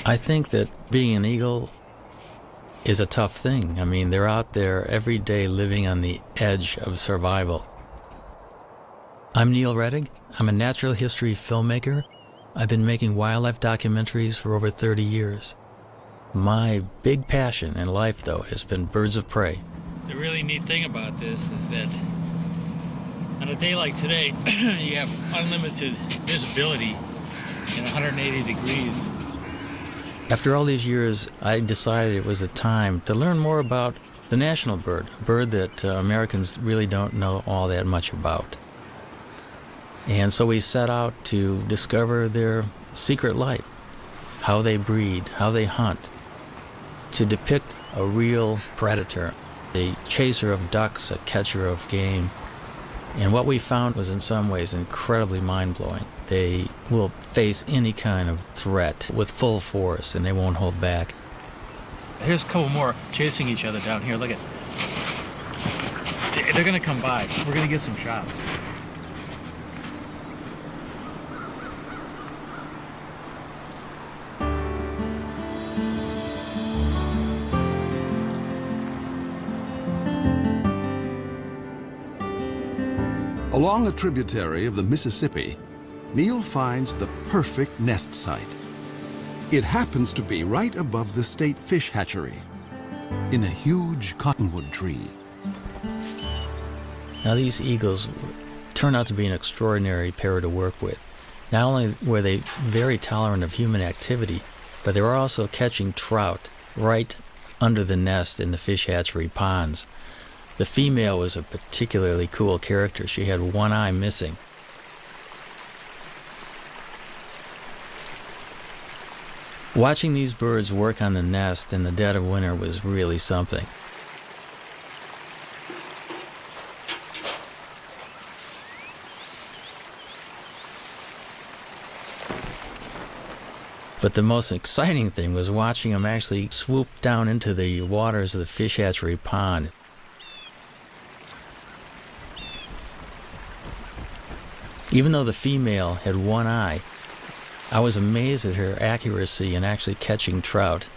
I think that being an eagle is a tough thing. I mean, they're out there every day living on the edge of survival. I'm Neil Rettig. I'm a natural history filmmaker. I've been making wildlife documentaries for over 30 years. My big passion in life, though, has been birds of prey. The really neat thing about this is that on a day like today, you have unlimited visibility in 180 degrees. After all these years, I decided it was a time to learn more about the national bird, a bird that Americans really don't know all that much about. And so we set out to discover their secret life, how they breed, how they hunt, to depict a real predator, a chaser of ducks, a catcher of game. And what we found was in some ways incredibly mind-blowing. They will face any kind of threat with full force, and they won't hold back. Here's a couple more chasing each other down here. Look at, they're gonna come by. We're gonna get some shots. Along a tributary of the Mississippi, Neil finds the perfect nest site. It happens to be right above the state fish hatchery, in a huge cottonwood tree. Now these eagles turned out to be an extraordinary pair to work with. Not only were they very tolerant of human activity, but they were also catching trout right under the nest in the fish hatchery ponds. The female was a particularly cool character. She had one eye missing. Watching these birds work on the nest in the dead of winter was really something. But the most exciting thing was watching them actually swoop down into the waters of the fish hatchery pond. Even though the female had one eye, I was amazed at her accuracy in actually catching trout.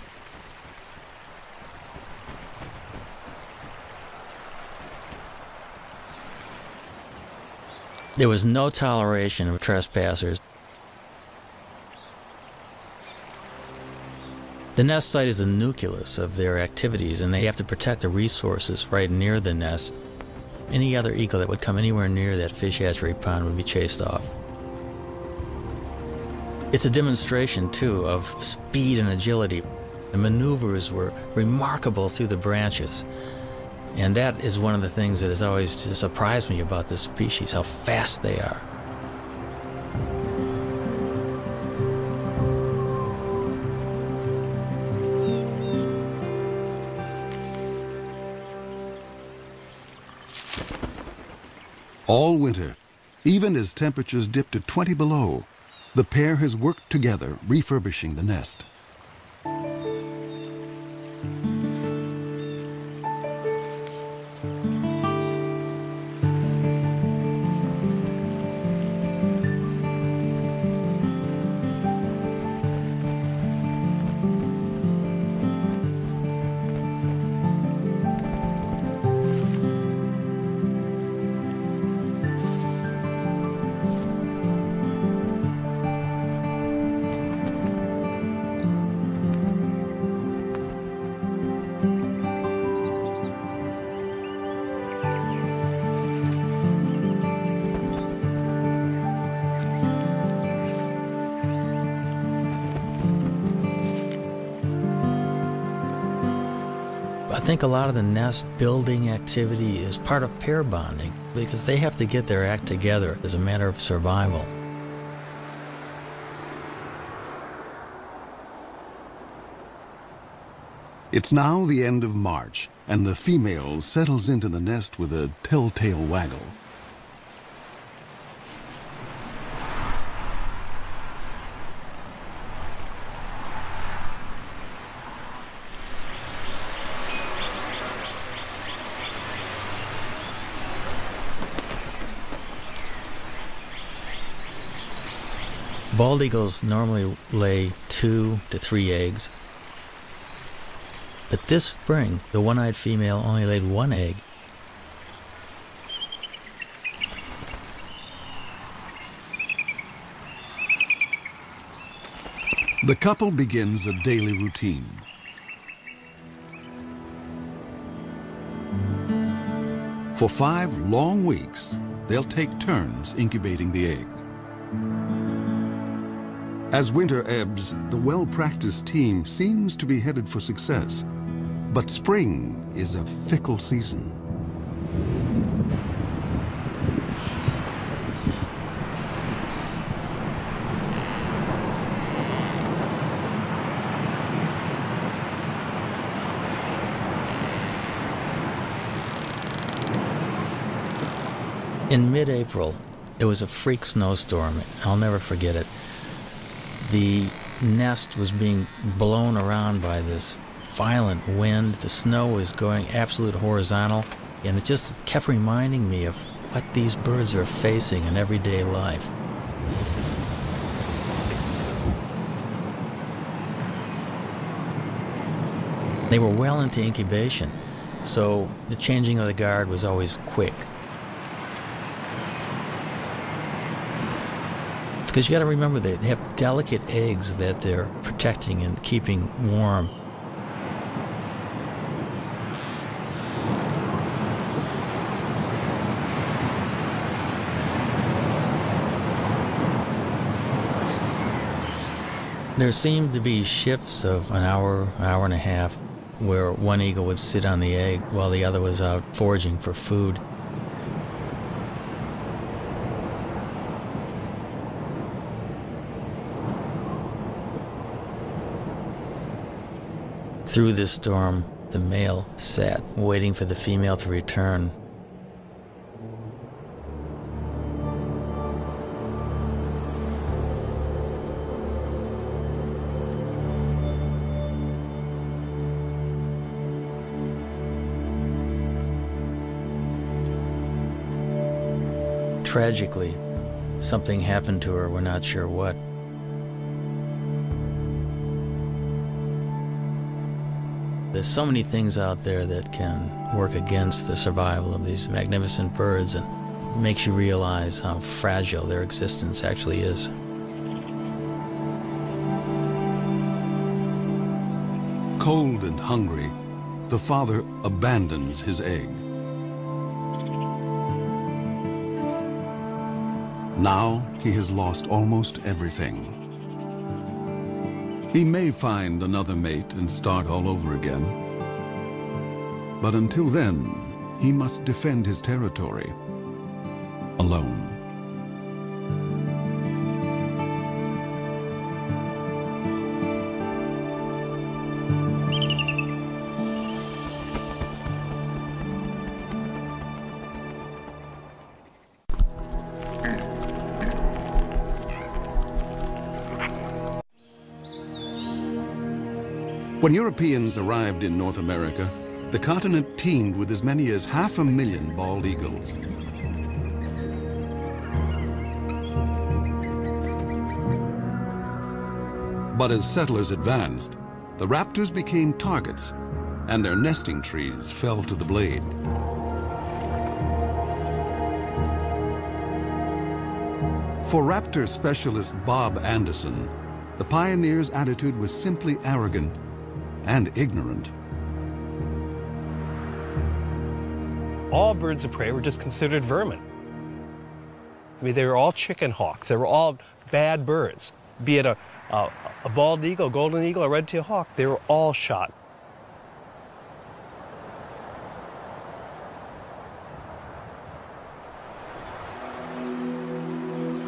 There was no toleration of trespassers. The nest site is the nucleus of their activities, and they have to protect the resources right near the nest. Any other eagle that would come anywhere near that fish hatchery pond would be chased off. It's a demonstration, too, of speed and agility. The maneuvers were remarkable through the branches. And that is one of the things that has always just surprised me about this species, how fast they are. All winter, even as temperatures dip to 20 below, the pair has worked together refurbishing the nest. I think a lot of the nest building activity is part of pair bonding because they have to get their act together as a matter of survival. It's now the end of March, and the female settles into the nest with a telltale waggle. Bald eagles normally lay 2 to 3 eggs. But this spring, the one-eyed female only laid 1 egg. The couple begins a daily routine. For 5 long weeks, they'll take turns incubating the egg. As winter ebbs, the well-practiced team seems to be headed for success. But spring is a fickle season. In mid-April, it was a freak snowstorm. I'll never forget it. The nest was being blown around by this violent wind. The snow was going absolute horizontal, and it just kept reminding me of what these birds are facing in everyday life. They were well into incubation, so the changing of the guard was always quick. Because you got to remember, they have delicate eggs that they're protecting and keeping warm. There seemed to be shifts of an hour and a half, where one eagle would sit on the egg while the other was out foraging for food. Through this storm, the male sat, waiting for the female to return. Tragically, something happened to her, we're not sure what. There's so many things out there that can work against the survival of these magnificent birds, and makes you realize how fragile their existence actually is. Cold and hungry, the father abandons his egg. Now he has lost almost everything. He may find another mate and start all over again. But until then, he must defend his territory alone. When Europeans arrived in North America, the continent teemed with as many as 500,000 bald eagles. But as settlers advanced, the raptors became targets, and their nesting trees fell to the blade. For raptor specialist Bob Anderson, the pioneers' attitude was simply arrogant and ignorant. All birds of prey were just considered vermin. I mean, they were all chicken hawks. They were all bad birds. Be it a bald eagle, golden eagle, a red-tailed hawk, they were all shot.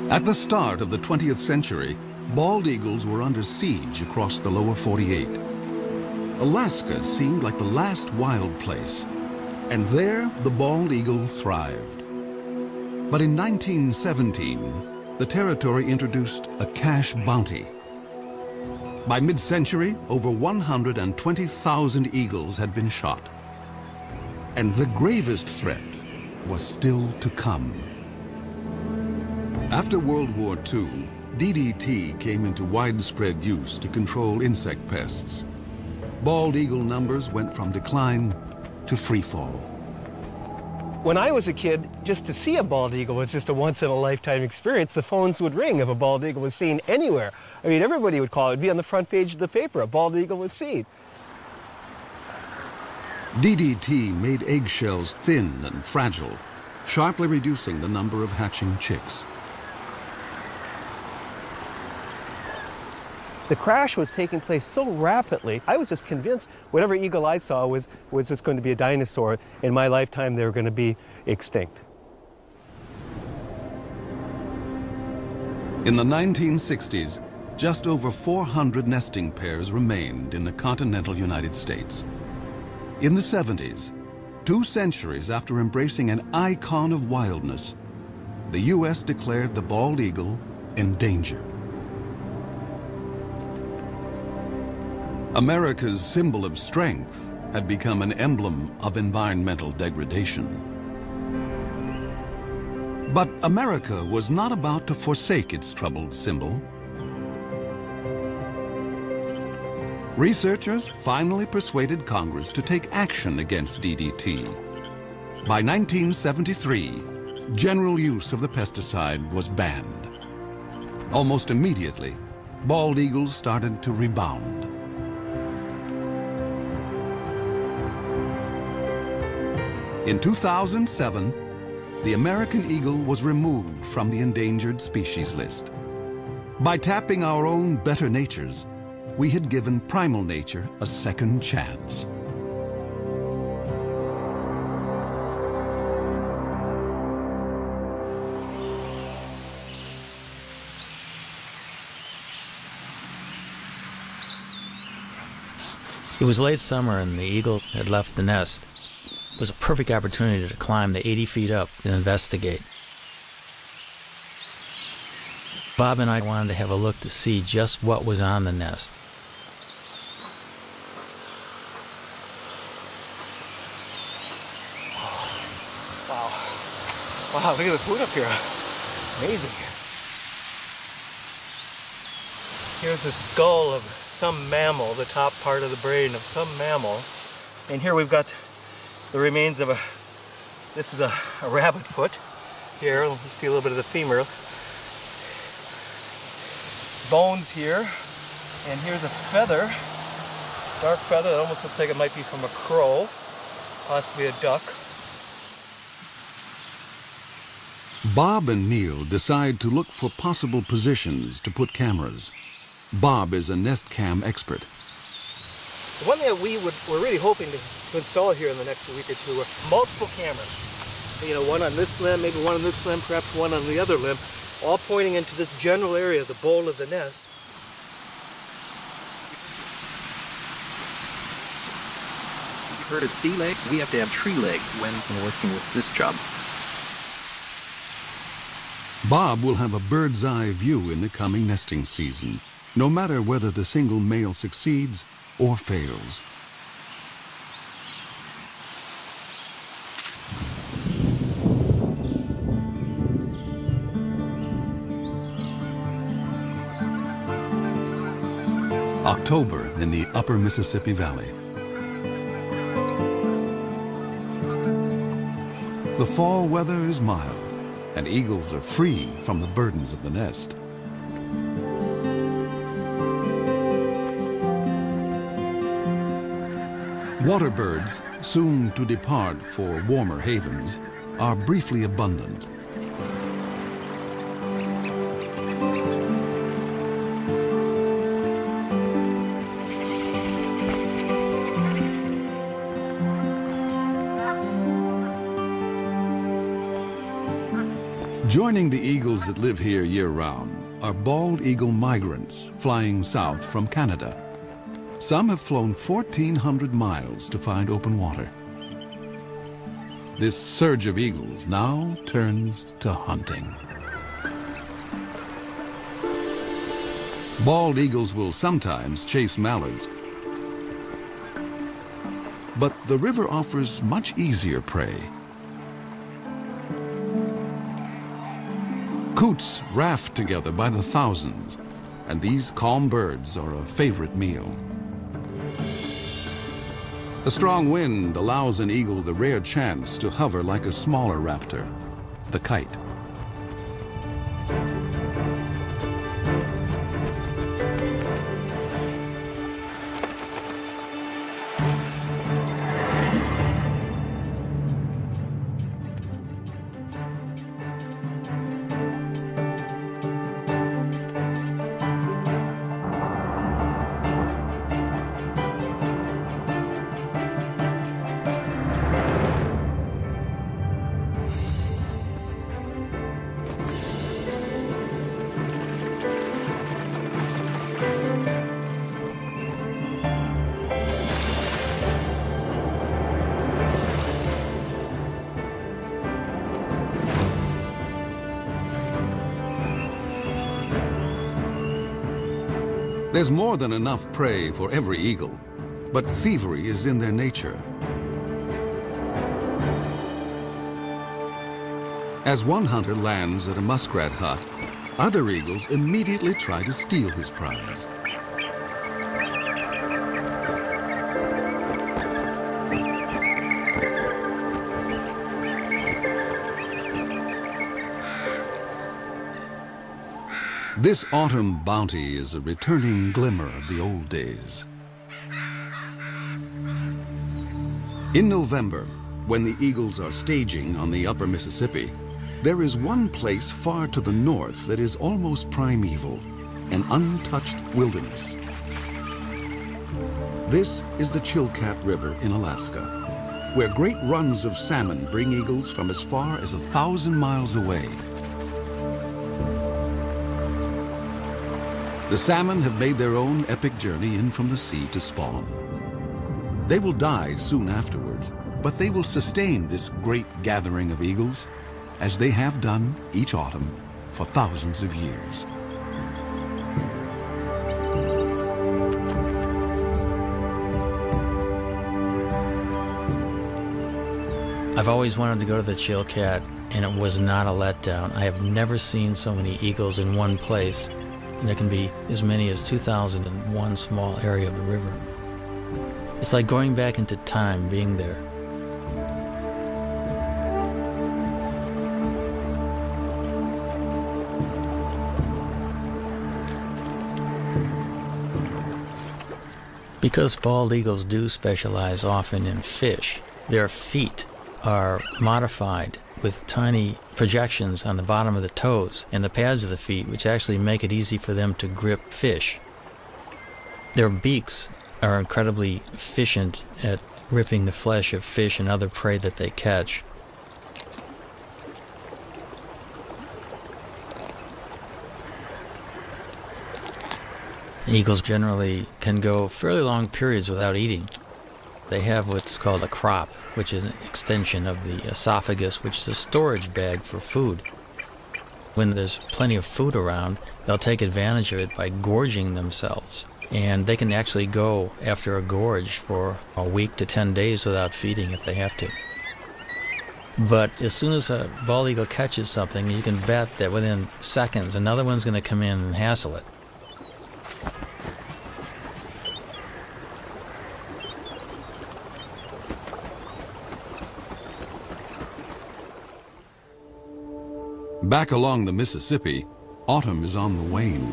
At the start of the 20th century, bald eagles were under siege across the lower 48. Alaska seemed like the last wild place, and there the bald eagle thrived. But in 1917, the territory introduced a cash bounty. By mid-century, over 120,000 eagles had been shot. And the gravest threat was still to come. After World War II, DDT came into widespread use to control insect pests. Bald eagle numbers went from decline to free fall. When I was a kid, just to see a bald eagle was just a once-in-a-lifetime experience. The phones would ring if a bald eagle was seen anywhere. I mean, everybody would call it. It'd be on the front page of the paper. A bald eagle was seen. DDT made eggshells thin and fragile, sharply reducing the number of hatching chicks. The crash was taking place so rapidly, I was just convinced whatever eagle I saw was just going to be a dinosaur. In my lifetime, they were going to be extinct. In the 1960s, just over 400 nesting pairs remained in the continental United States. In the 70s, 2 centuries after embracing an icon of wildness, the U.S. declared the bald eagle endangered. America's symbol of strength had become an emblem of environmental degradation. But America was not about to forsake its troubled symbol. Researchers finally persuaded Congress to take action against DDT. By 1973, general use of the pesticide was banned. Almost immediately, bald eagles started to rebound. In 2007, the American eagle was removed from the endangered species list. By tapping our own better natures, we had given primal nature a second chance. It was late summer and the eagle had left the nest. It was a perfect opportunity to climb the 80 feet up and investigate. Bob and I wanted to have a look to see just what was on the nest. Wow. Wow, look at the food up here. Amazing. Here's a skull of some mammal, the top part of the brain of some mammal. And here we've got the remains of this is a rabbit foot. Here, you see a little bit of the femur. Bones here. And here's a feather, dark feather that almost looks like it might be from a crow, possibly a duck. Bob and Neil decide to look for possible positions to put cameras. Bob is a nest cam expert. The one that we're really hoping to install here in the next week or two are multiple cameras. You know, one on this limb, maybe one on this limb, perhaps one on the other limb, all pointing into this general area, the bowl of the nest. You've heard of sea legs? We have to have tree legs when working with this job. Bob will have a bird's eye view in the coming nesting season, no matter whether the single male succeeds or fails. October in the upper Mississippi Valley. The fall weather is mild, and eagles are free from the burdens of the nest. Water birds, soon to depart for warmer havens, are briefly abundant. Joining the eagles that live here year-round are bald eagle migrants flying south from Canada. Some have flown 1,400 miles to find open water. This surge of eagles now turns to hunting. Bald eagles will sometimes chase mallards, but the river offers much easier prey. Coots raft together by the thousands, and these calm birds are a favorite meal. A strong wind allows an eagle the rare chance to hover like a smaller raptor, the kite. There's more than enough prey for every eagle, but thievery is in their nature. As one hunter lands at a muskrat hut, other eagles immediately try to steal his prize. This autumn bounty is a returning glimmer of the old days. In November, when the eagles are staging on the upper Mississippi, there is one place far to the north that is almost primeval, an untouched wilderness. This is the Chilkat River in Alaska, where great runs of salmon bring eagles from as far as 1,000 miles away. The salmon have made their own epic journey in from the sea to spawn. They will die soon afterwards, but they will sustain this great gathering of eagles, as they have done each autumn for thousands of years. I've always wanted to go to the Chilkat, and it was not a letdown. I have never seen so many eagles in one place. There can be as many as 2,000 in one small area of the river. It's like going back into time being there. Because bald eagles do specialize often in fish, their feet are modified with tiny projections on the bottom of the toes and the pads of the feet, which actually make it easy for them to grip fish. Their beaks are incredibly efficient at ripping the flesh of fish and other prey that they catch. Eagles generally can go fairly long periods without eating. They have what's called a crop, which is an extension of the esophagus, which is a storage bag for food. When there's plenty of food around, they'll take advantage of it by gorging themselves. And they can actually go after a gorge for a week to 10 days without feeding if they have to. But as soon as a bald eagle catches something, you can bet that within seconds another one's going to come in and hassle it. Back along the Mississippi, autumn is on the wane.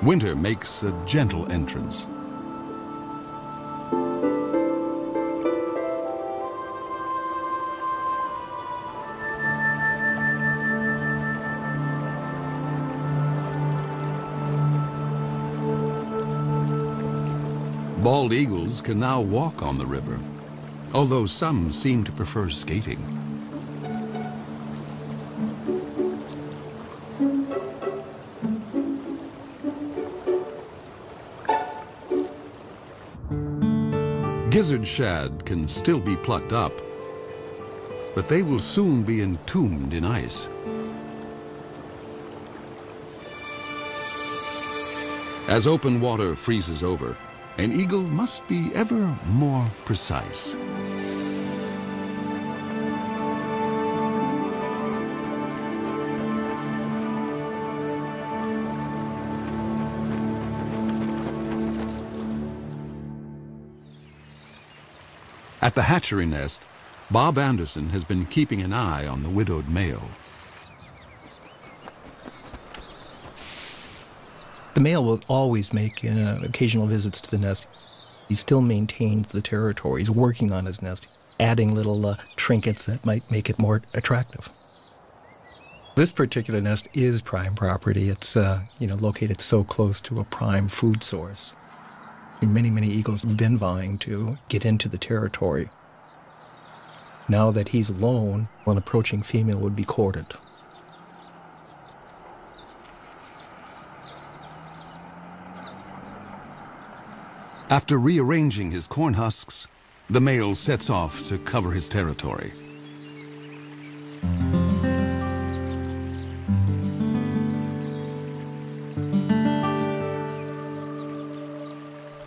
Winter makes a gentle entrance. Bald eagles can now walk on the river, although some seem to prefer skating. Gizzard shad can still be plucked up, but they will soon be entombed in ice. As open water freezes over, an eagle must be ever more precise. At the hatchery nest, Bob Anderson has been keeping an eye on the widowed male. The male will always make occasional visits to the nest. He still maintains the territory. He's working on his nest, adding little trinkets that might make it more attractive. This particular nest is prime property. It's located so close to a prime food source. Many, many eagles have been vying to get into the territory. Now that he's alone, an approaching female would be courted. After rearranging his corn husks, the male sets off to cover his territory.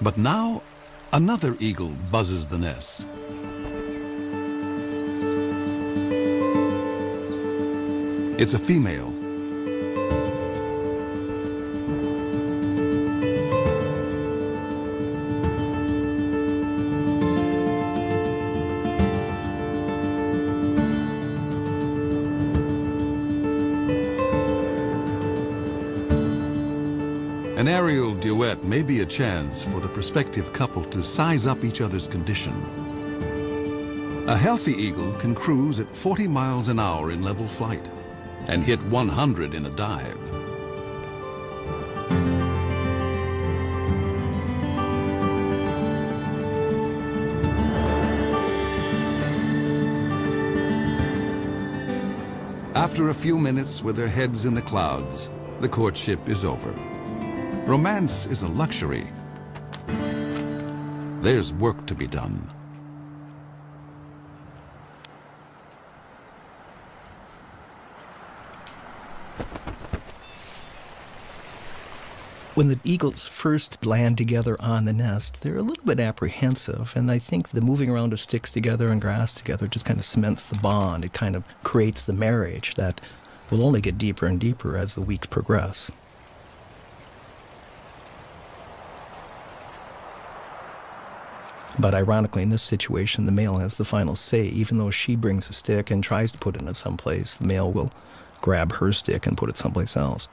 But now, another eagle buzzes the nest. It's a female. An aerial duet may be a chance for the prospective couple to size up each other's condition. A healthy eagle can cruise at 40 miles an hour in level flight and hit 100 in a dive. After a few minutes with their heads in the clouds, the courtship is over. Romance is a luxury. There's work to be done. When the eagles first land together on the nest, they're a little bit apprehensive, and I think the moving around of sticks together and grass together just kind of cements the bond. It kind of creates the marriage that will only get deeper and deeper as the weeks progress. But ironically, in this situation, the male has the final say. Even though she brings a stick and tries to put it in someplace, the male will grab her stick and put it someplace else.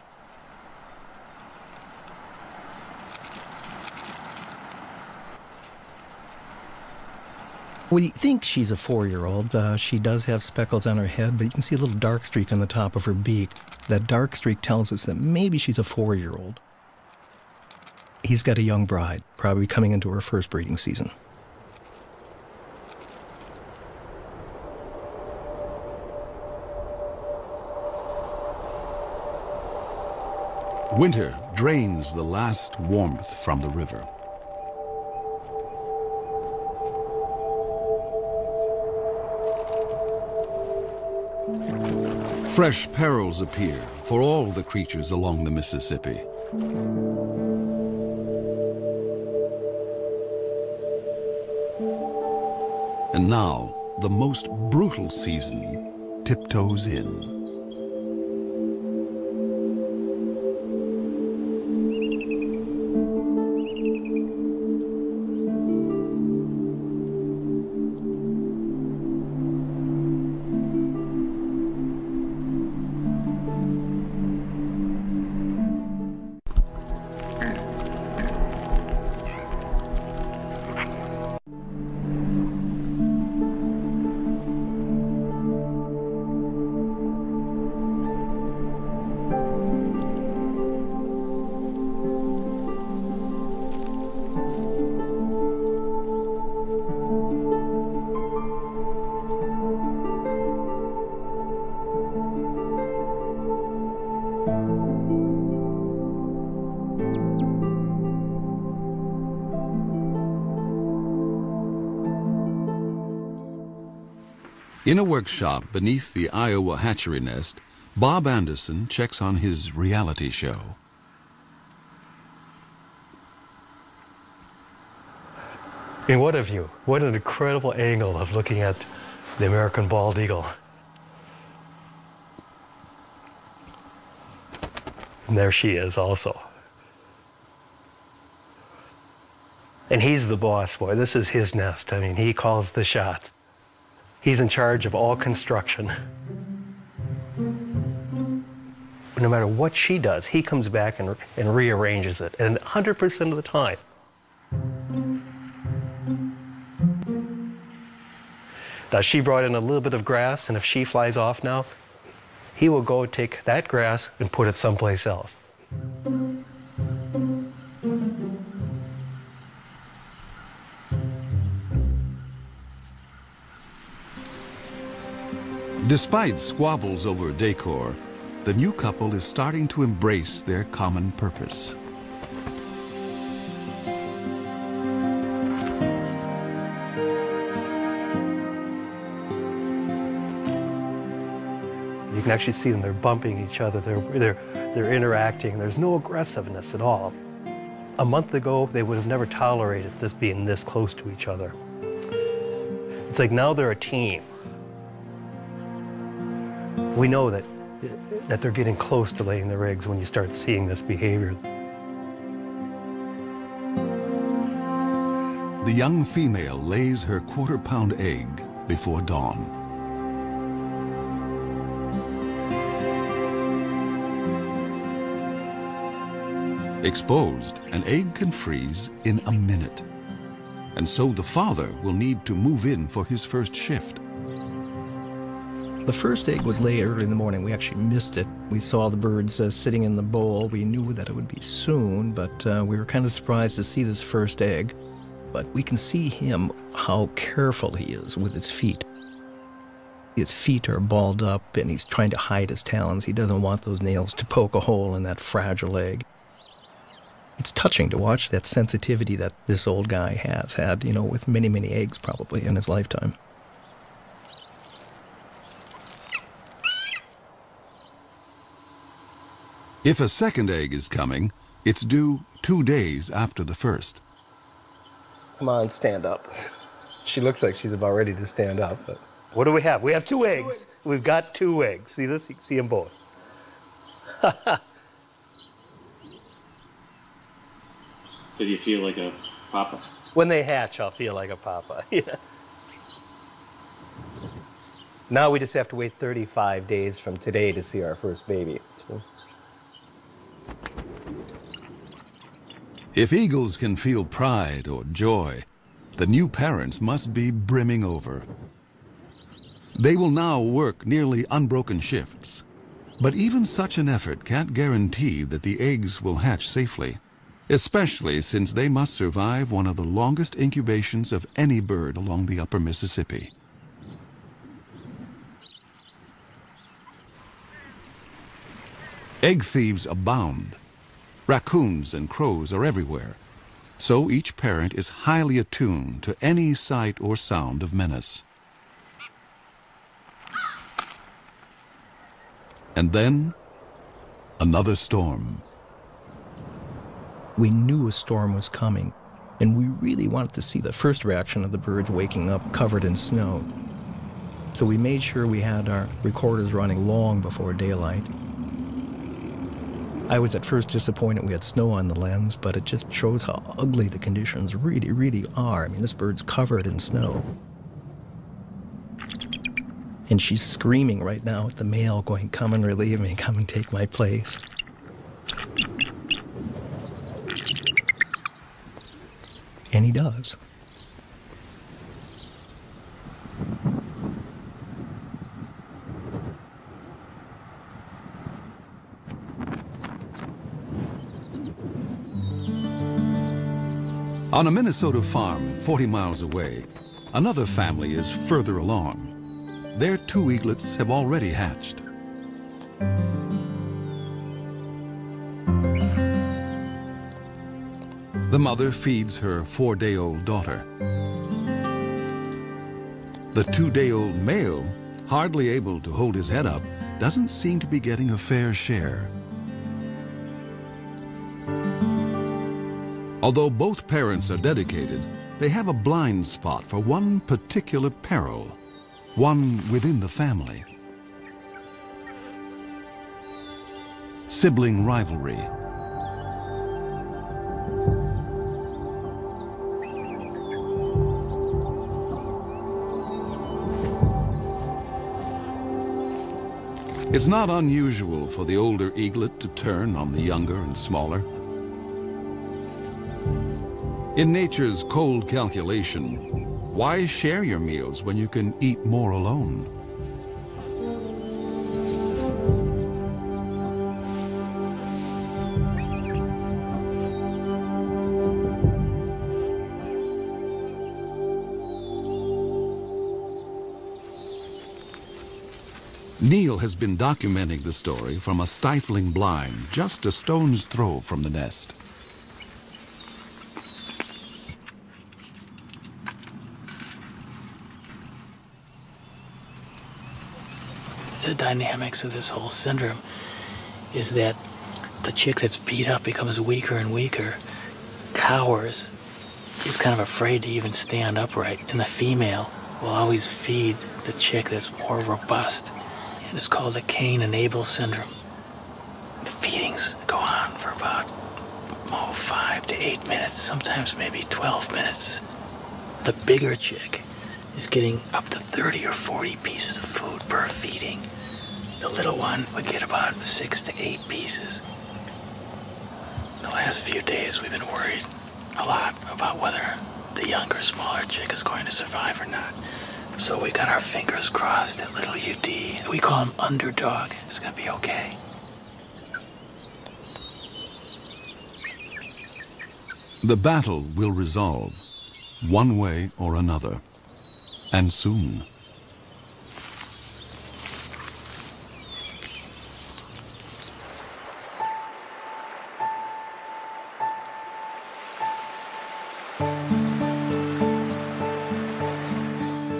We think she's a 4-year-old. She does have speckles on her head, but you can see a little dark streak on the top of her beak. That dark streak tells us that maybe she's a 4-year-old. He's got a young bride, probably coming into her first breeding season. Winter drains the last warmth from the river. Fresh perils appear for all the creatures along the Mississippi. And now, the most brutal season tiptoes in. In a workshop beneath the Iowa hatchery nest, Bob Anderson checks on his reality show. I mean, what a view. What an incredible angle of looking at the American bald eagle. And there she is also. And he's the boss, boy. This is his nest. I mean, he calls the shots. He's in charge of all construction. No matter what she does, he comes back and rearranges it, and 100% of the time. Now, she brought in a little bit of grass, and if she flies off now, he will go take that grass and put it someplace else. Despite squabbles over decor, the new couple is starting to embrace their common purpose. You can actually see them, they're bumping each other, they're interacting, there's no aggressiveness at all. A month ago, they would have never tolerated this being this close to each other. It's like now they're a team. We know that they're getting close to laying their eggs when you start seeing this behavior. The young female lays her quarter-pound egg before dawn. Exposed, an egg can freeze in a minute. And so the father will need to move in for his first shift. The first egg was laid early in the morning. We actually missed it. We saw the birds sitting in the bowl. We knew that it would be soon, but we were kind of surprised to see this first egg. But we can see him, how careful he is with his feet. His feet are balled up, and he's trying to hide his talons. He doesn't want those nails to poke a hole in that fragile egg. It's touching to watch that sensitivity that this old guy has had, you know, with many, many eggs probably in his lifetime. If a second egg is coming, it's due 2 days after the first. Come on, stand up. She looks like she's about ready to stand up. But what do we have? We have 2 eggs. We've got 2 eggs. See this? You can see them both. So do you feel like a papa? When they hatch, I'll feel like a papa. Yeah. Now we just have to wait 35 days from today to see our first baby. So. If eagles can feel pride or joy, the new parents must be brimming over. They will now work nearly unbroken shifts. But even such an effort can't guarantee that the eggs will hatch safely, especially since they must survive one of the longest incubations of any bird along the upper Mississippi. Egg thieves abound. Raccoons and crows are everywhere, so each parent is highly attuned to any sight or sound of menace. And then, another storm. We knew a storm was coming, and we really wanted to see the first reaction of the birds waking up covered in snow. So we made sure we had our recorders running long before daylight. I was at first disappointed we had snow on the lens, but it just shows how ugly the conditions really, really are. I mean, this bird's covered in snow. And she's screaming right now at the male, going, "Come and relieve me, come and take my place." And he does. On a Minnesota farm 40 miles away, another family is further along. Their 2 eaglets have already hatched. The mother feeds her 4-day-old daughter. The 2-day-old male, hardly able to hold his head up, doesn't seem to be getting a fair share. Although both parents are dedicated, they have a blind spot for one particular peril, one within the family. Sibling rivalry. It's not unusual for the older eaglet to turn on the younger and smaller. In nature's cold calculation, why share your meals when you can eat more alone? Neil has been documenting the story from a stifling blind just a stone's throw from the nest. The dynamics of this whole syndrome is that the chick that's beat up becomes weaker and weaker, cowers, is kind of afraid to even stand upright, and the female will always feed the chick that's more robust. And it's called the Cain and Abel syndrome. The feedings go on for about 5 to 8 minutes, sometimes maybe 12 minutes. The bigger chick is getting up to 30 or 40 pieces of food per feeding. The little one would get about 6 to 8 pieces. The last few days we've been worried a lot about whether the younger, smaller chick is going to survive or not. So we got our fingers crossed that little UD, we call him Underdog, is gonna be okay. The battle will resolve, one way or another, and soon.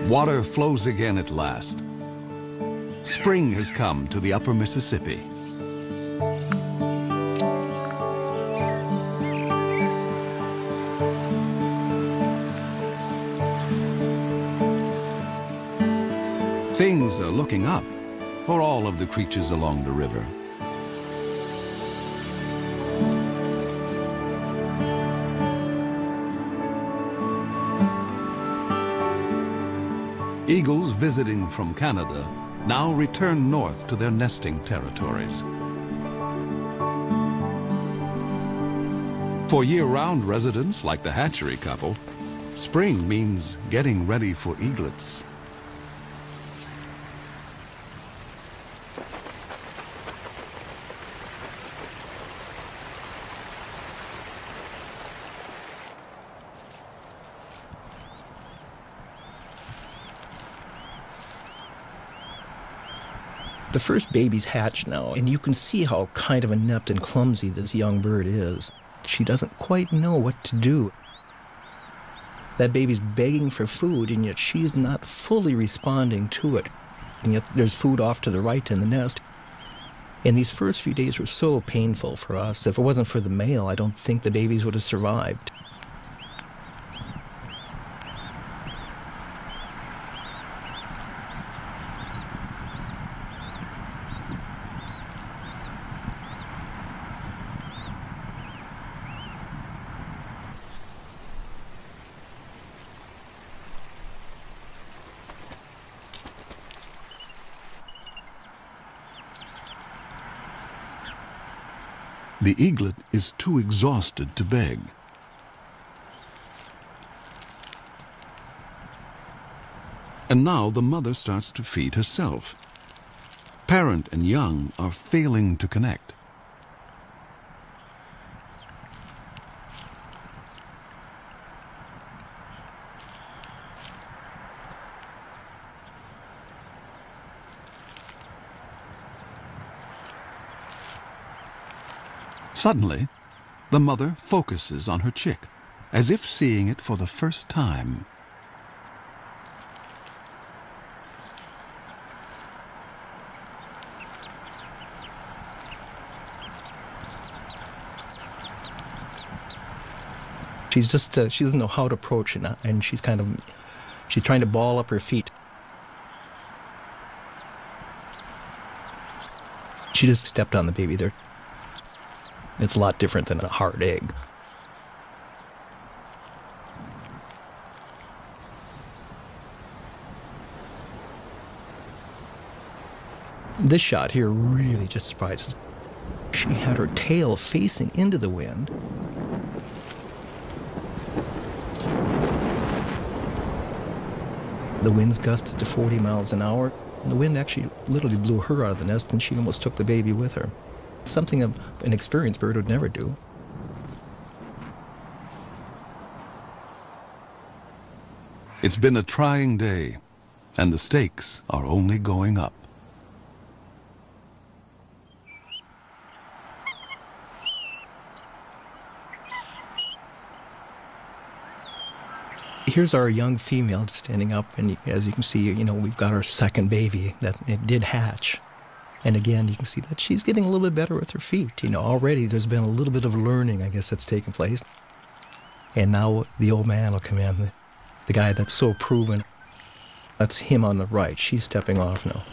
Water flows again at last. Spring has come to the upper Mississippi. Things are looking up for all of the creatures along the river. Eagles visiting from Canada now return north to their nesting territories. For year-round residents like the hatchery couple, spring means getting ready for eaglets. The first baby's hatched now, and you can see how kind of inept and clumsy this young bird is. She doesn't quite know what to do. That baby's begging for food, and yet she's not fully responding to it. And yet there's food off to the right in the nest. And these first few days were so painful for us. If it wasn't for the male, I don't think the babies would have survived. The eaglet is too exhausted to beg. And now the mother starts to feed herself. Parent and young are failing to connect. Suddenly, the mother focuses on her chick, as if seeing it for the first time. She's just, she doesn't know how to approach it, and she's trying to ball up her feet. She just stepped on the baby there. It's a lot different than a hard egg. This shot here really just surprises. She had her tail facing into the wind. The winds gusted to 40 miles an hour. And the wind actually literally blew her out of the nest, and she almost took the baby with her. Something an experienced bird would never do. It's been a trying day, and the stakes are only going up. Here's our young female just standing up, and as you can see, we've got our second baby that it did hatch. And again, you can see that she's getting a little bit better with her feet. Already there's been a little bit of learning, I guess, that's taken place. And now the old man will come in, the guy that's so proven. That's him on the right. She's stepping off now.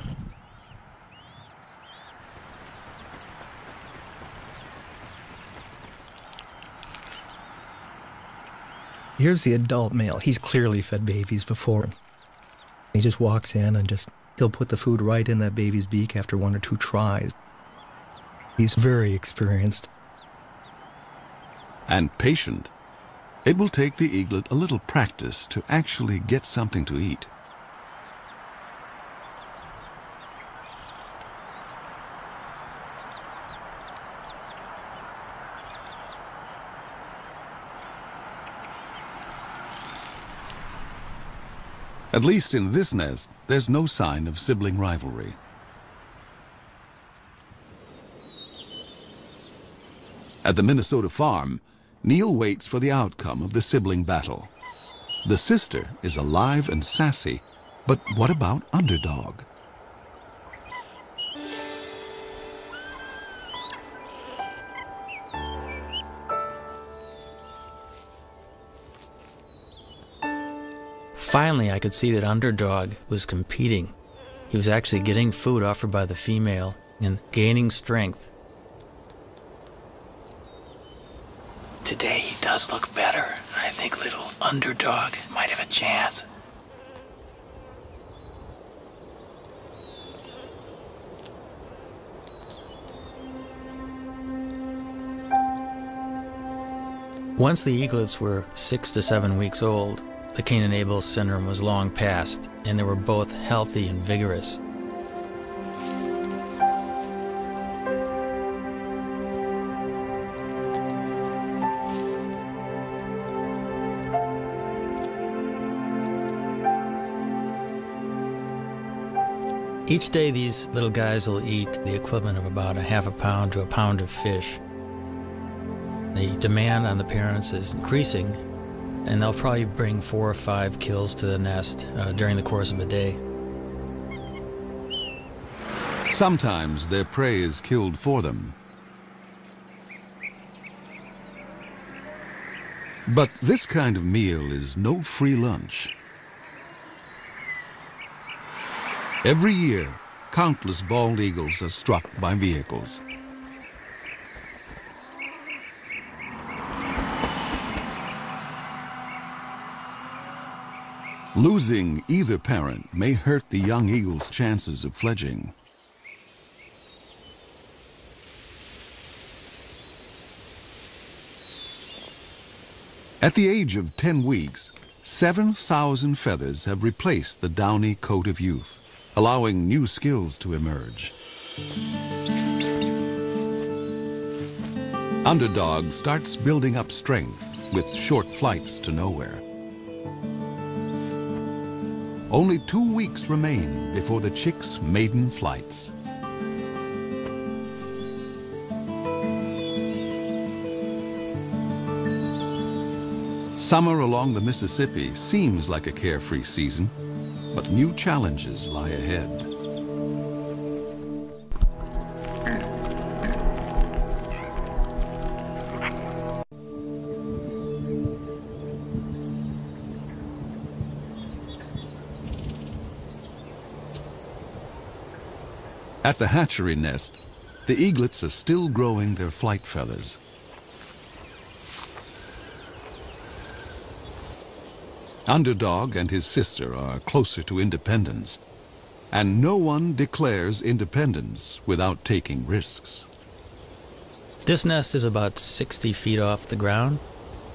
Here's the adult male. He's clearly fed babies before. He just walks in and he'll put the food right in that baby's beak after 1 or 2 tries. He's very experienced. And patient. It will take the eaglet a little practice to actually get something to eat. At least in this nest, there's no sign of sibling rivalry. At the Minnesota farm, Neil waits for the outcome of the sibling battle. The sister is alive and sassy, but what about Underdog? Finally, I could see that Underdog was competing. He was actually getting food offered by the female and gaining strength. Today he does look better. I think little Underdog might have a chance. Once the eaglets were 6 to 7 weeks old, the Cain and Abel syndrome was long past, and they were both healthy and vigorous. Each day these little guys will eat the equivalent of about ½ a pound to a pound of fish. The demand on the parents is increasing, and they'll probably bring 4 or 5 kills to the nest during the course of a day. Sometimes their prey is killed for them. But this kind of meal is no free lunch. Every year, countless bald eagles are struck by vehicles. Losing either parent may hurt the young eagle's chances of fledging. At the age of 10 weeks, 7,000 feathers have replaced the downy coat of youth, allowing new skills to emerge. Underdog starts building up strength with short flights to nowhere. Only 2 weeks remain before the chick's maiden flights. Summer along the Mississippi seems like a carefree season, but new challenges lie ahead. At the hatchery nest, the eaglets are still growing their flight feathers. Underdog and his sister are closer to independence. And no one declares independence without taking risks. This nest is about 60 feet off the ground.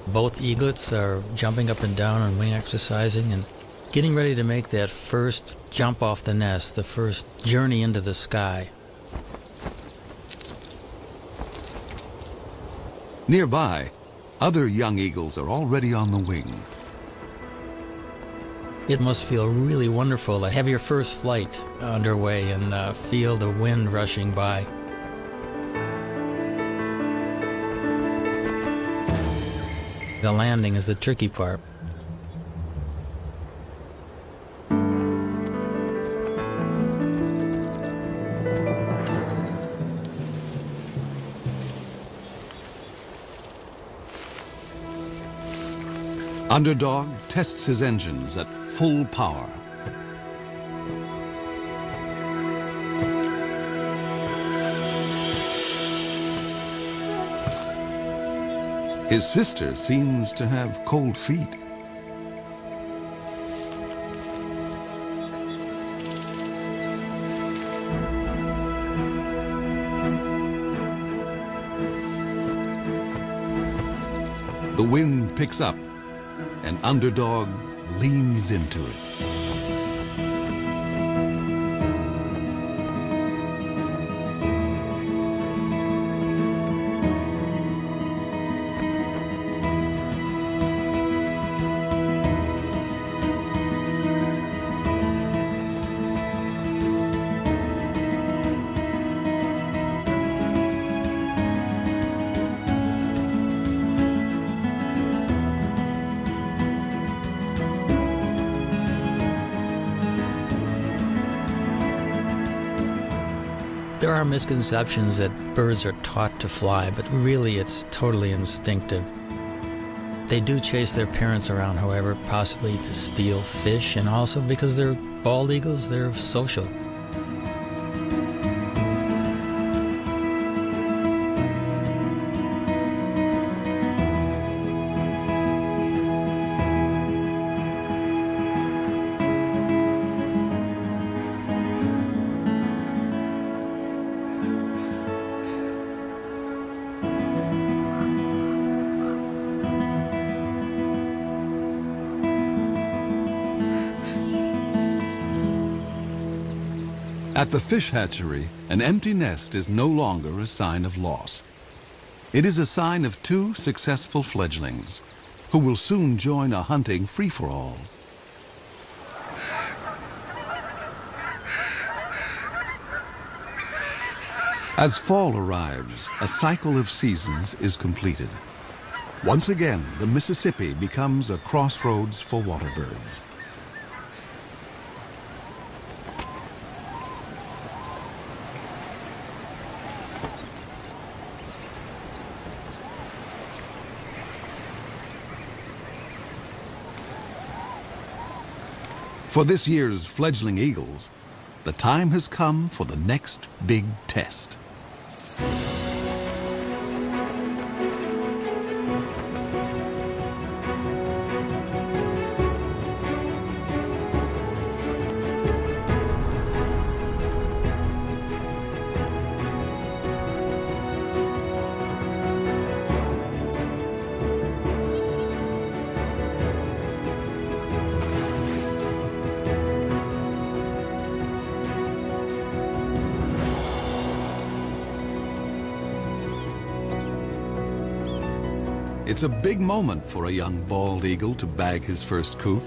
Both eaglets are jumping up and down and wing exercising and getting ready to make that first jump off the nest, the first journey into the sky. Nearby, other young eagles are already on the wing. It must feel really wonderful to have your first flight underway and feel the wind rushing by. The landing is the tricky part. Underdog tests his engines at full power. His sister seems to have cold feet. The wind picks up, and Underdog leans into it. There are misconceptions that birds are taught to fly, but really it's totally instinctive. They do chase their parents around, however, possibly to steal fish, and also because they're bald eagles, they're social. At the fish hatchery, an empty nest is no longer a sign of loss. It is a sign of two successful fledglings who will soon join a hunting free-for-all. As fall arrives, a cycle of seasons is completed. Once again, the Mississippi becomes a crossroads for water birds. For this year's fledgling eagles, the time has come for the next big test. It's a big moment for a young bald eagle to bag his first coot.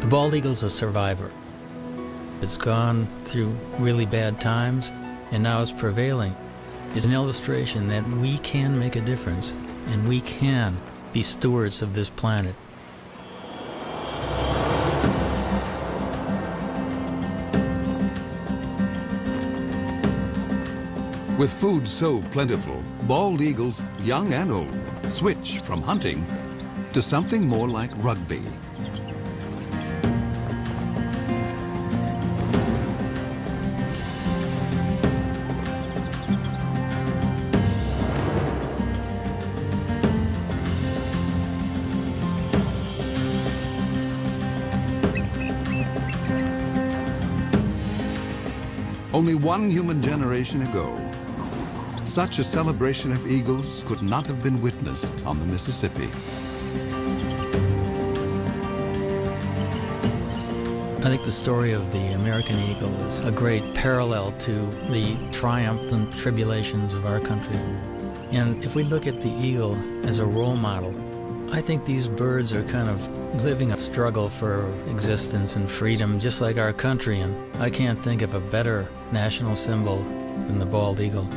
The bald eagle's a survivor. It's gone through really bad times, and now it's prevailing. It's an illustration that we can make a difference, and we can be stewards of this planet. With food so plentiful, bald eagles, young and old, switch from hunting to something more like rugby. Only one human generation ago, such a celebration of eagles could not have been witnessed on the Mississippi. I think the story of the American eagle is a great parallel to the triumphs and tribulations of our country. And if we look at the eagle as a role model, I think these birds are kind of living a struggle for existence and freedom, just like our country. And I can't think of a better national symbol than the bald eagle.